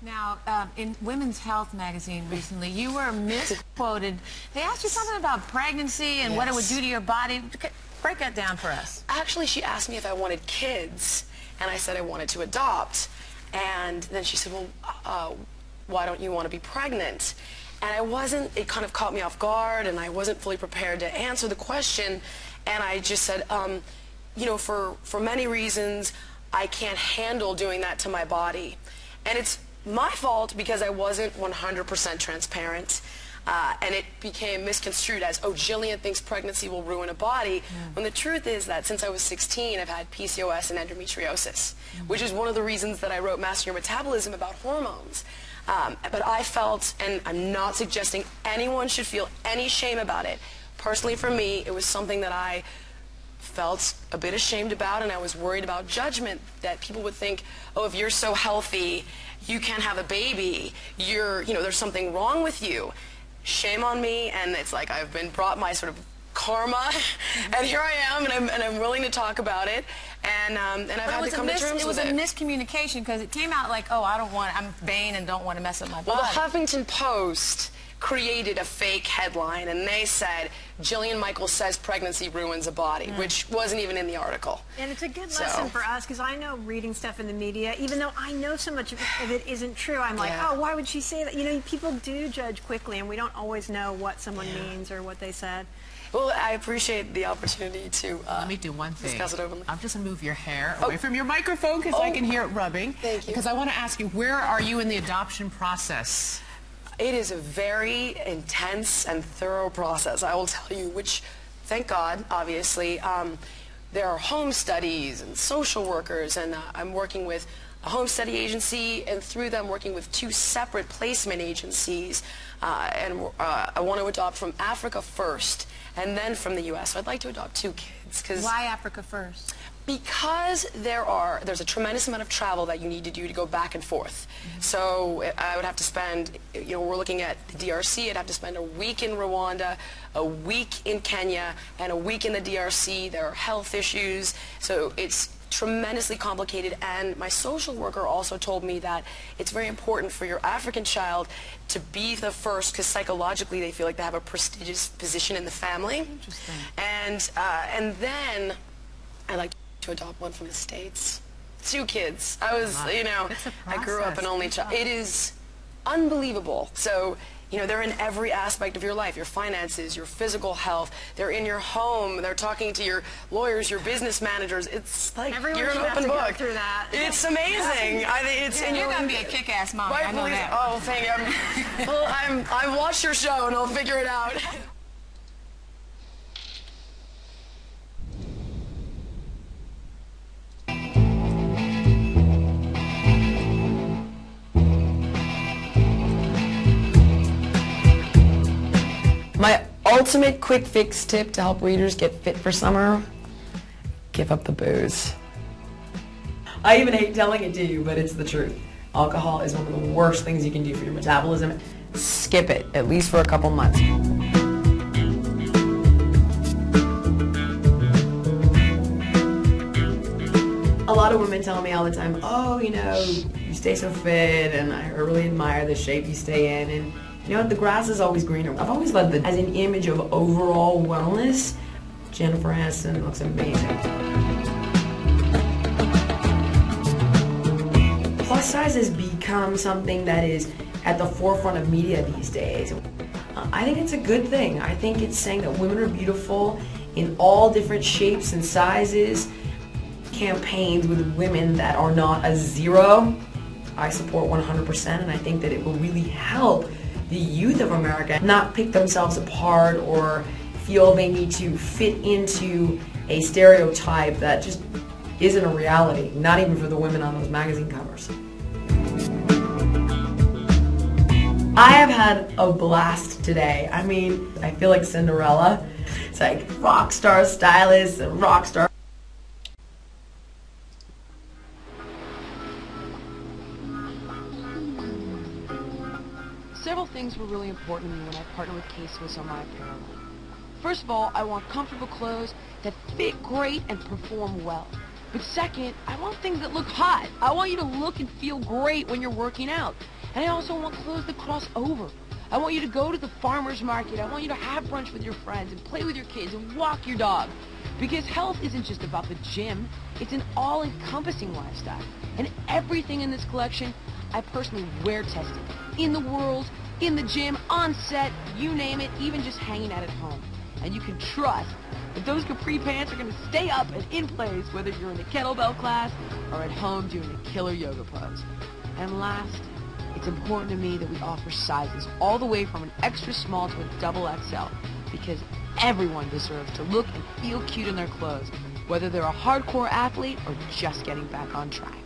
Now, in Women's Health magazine recently, you were misquoted. They asked you something about pregnancy and what it would do to your body. Break that down for us. Actually, she asked me if I wanted kids, and I said I wanted to adopt. And then she said, well, why don't you want to be pregnant? And I wasn't, it kind of caught me off guard, and I wasn't fully prepared to answer the question. And I just said, you know, for many reasons, I can't handle doing that to my body. And it's my fault because I wasn't 100% transparent. And it became misconstrued as, oh, Jillian thinks pregnancy will ruin a body, when the truth is that since I was 16, I've had PCOS and endometriosis, which is one of the reasons that I wrote Mastering Your Metabolism about hormones. But I felt, and I'm not suggesting anyone should feel any shame about it. Personally, for me, it was something that I felt a bit ashamed about, and I was worried about judgment, that people would think, oh, if you're so healthy, you can't have a baby, you know, there's something wrong with you. Shame on me, and it's like I've been brought my sort of karma, and here I am, and I'm willing to talk about it, and I've had to come to terms with it. It was a miscommunication because it came out like, oh, I'm vain and don't want to mess up my body. Well, the Huffington Post created a fake headline, and they said, Jillian Michaels says pregnancy ruins a body, which wasn't even in the article. And it's a good lesson for us, because I know reading stuff in the media, even though I know so much of it isn't true, I'm like, oh, why would she say that? You know, people do judge quickly, and we don't always know what someone means or what they said. Well, I appreciate the opportunity to let me do one thing. Discuss it openly. I'm just going to move your hair away from your microphone because I can hear it rubbing. Thank you. Because I want to ask you, where are you in the adoption process? It is a very intense and thorough process, I will tell you, which, thank God, obviously, there are home studies and social workers, and I'm working with a home study agency, and through them working with 2 separate placement agencies, and I want to adopt from Africa first, and then from the U.S. So I'd like to adopt 2 kids. Why Africa first? Because there's a tremendous amount of travel that you need to do to go back and forth. So I would have to spend, you know, we're looking at the DRC, I'd have to spend a week in Rwanda, a week in Kenya, and a week in the DRC. There are health issues, so it's tremendously complicated. And my social worker also told me that it's very important for your African child to be the first, because psychologically they feel like they have a prestigious position in the family. Interesting. And then I'd like to adopt one from the States. 2 kids. I was, you know, I grew up an only child. It is unbelievable. So, you know, they're in every aspect of your life, your finances, your physical health. They're in your home. They're talking to your lawyers, your business managers. It's like you're an open book. Go through that. It's amazing. I think it's. You're going to be a kick-ass mom. I know that. Oh, thank you. Well, I watched your show, and I'll figure it out. My ultimate quick fix tip to help readers get fit for summer: give up the booze. I even hate telling it to you, but it's the truth. Alcohol is one of the worst things you can do for your metabolism. Skip it, at least for a couple months. A lot of women tell me all the time, oh, you know, you stay so fit, and I really admire the shape you stay in, and you know, the grass is always greener. I've always loved it as an image of overall wellness. Jennifer Aniston looks amazing. Plus size has become something that is at the forefront of media these days. I think it's a good thing. I think it's saying that women are beautiful in all different shapes and sizes. Campaigns with women that are not a 0, I support 100%, and I think that it will really help the youth of America not pick themselves apart or feel they need to fit into a stereotype that just isn't a reality, not even for the women on those magazine covers. I have had a blast today. I mean, I feel like Cinderella. It's like rock star stylists and rock star. Several things were really important to me when I partnered with K-Swiss on my apparel line. First of all, I want comfortable clothes that fit great and perform well. But second, I want things that look hot. I want you to look and feel great when you're working out. And I also want clothes that cross over. I want you to go to the farmer's market. I want you to have brunch with your friends and play with your kids and walk your dog. Because health isn't just about the gym. It's an all-encompassing lifestyle. And everything in this collection, I personally wear tested. In the world, in the gym, on set, you name it, even just hanging out at home. And you can trust that those capri pants are going to stay up and in place whether you're in a kettlebell class or at home doing a killer yoga pose. And last, it's important to me that we offer sizes all the way from an extra small to a double XL because everyone deserves to look and feel cute in their clothes, whether they're a hardcore athlete or just getting back on track.